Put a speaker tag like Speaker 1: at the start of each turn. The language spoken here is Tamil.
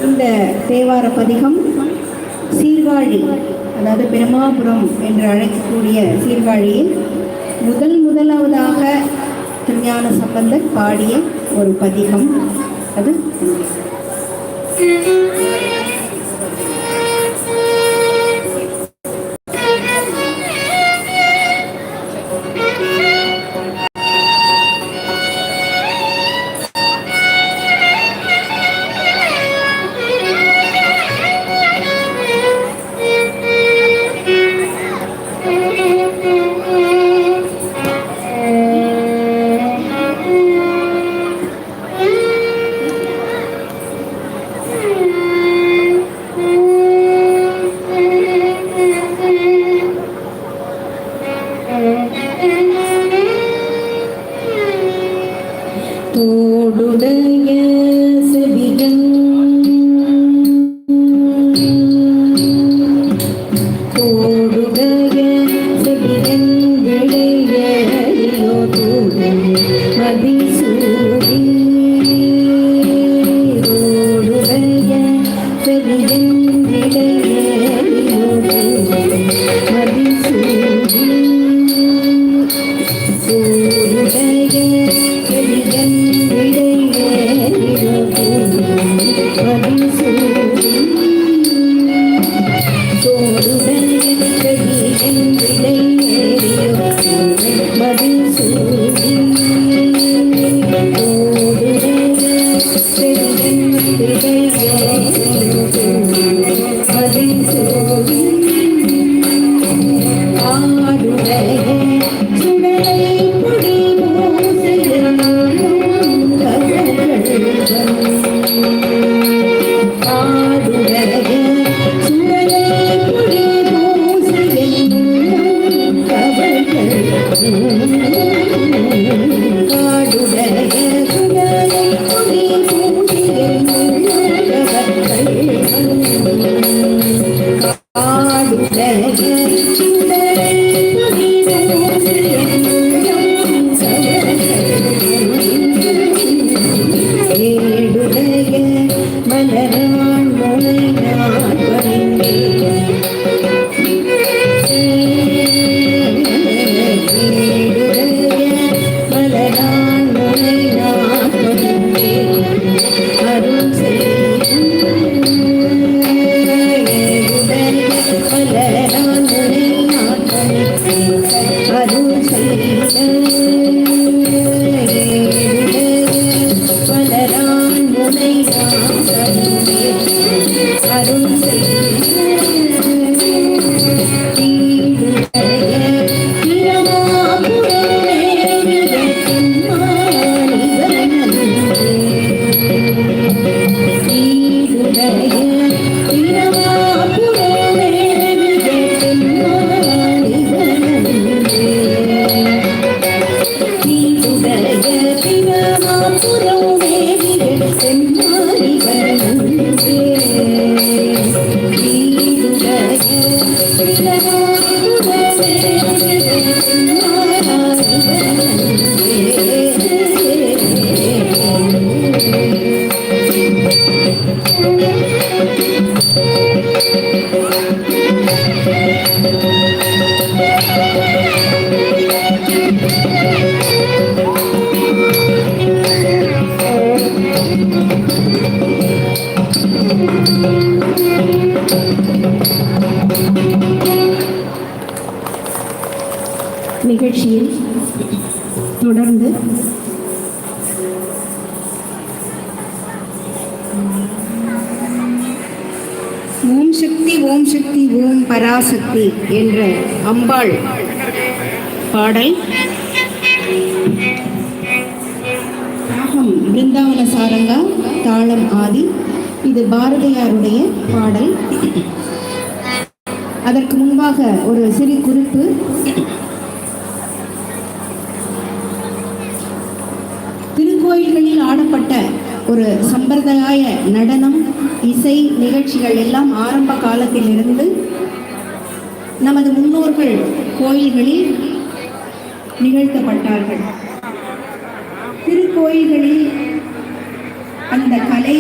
Speaker 1: இந்த தேவார பதிகம் சீர்காழி, அதாவது பிரம்மாபுரம் என்று அழைக்கக்கூடிய சீர்காழியில் முதலாவதாக திருஞான சம்பந்தர் பாடிய ஒரு பதிகம் அது. தோடுடைய செவிகன் தோடுடைய செவிகன் விளையோ தோடு மதிசூடி தோடுடைய செவிகன் விளையோ தோடு மதிசூடி தோடுடைய செவிகன் நிகழ்ச்சியில் தொடர்ந்து ஓம் சக்தி ஓம் சக்தி ஓம் பராசக்தி என்ற அம்பாள் பாடல் ராகம் பிருந்தாவன சாரங்கா, தாளம் ஆதி. இது பாரதியாருடைய பாடல். அதற்கு முன்பாக ஒரு சிறு குறிப்பு. திருக்கோயில்களில் ஆடப்பட்ட ஒரு சம்பிரதாய நடனம், இசை நிகழ்ச்சிகள் எல்லாம் ஆரம்ப காலத்திலிருந்து நமது முன்னோர்கள் கோயில்களில் நிகழ்த்தப்பட்டார்கள். திருக்கோயில்களில் அந்த கலை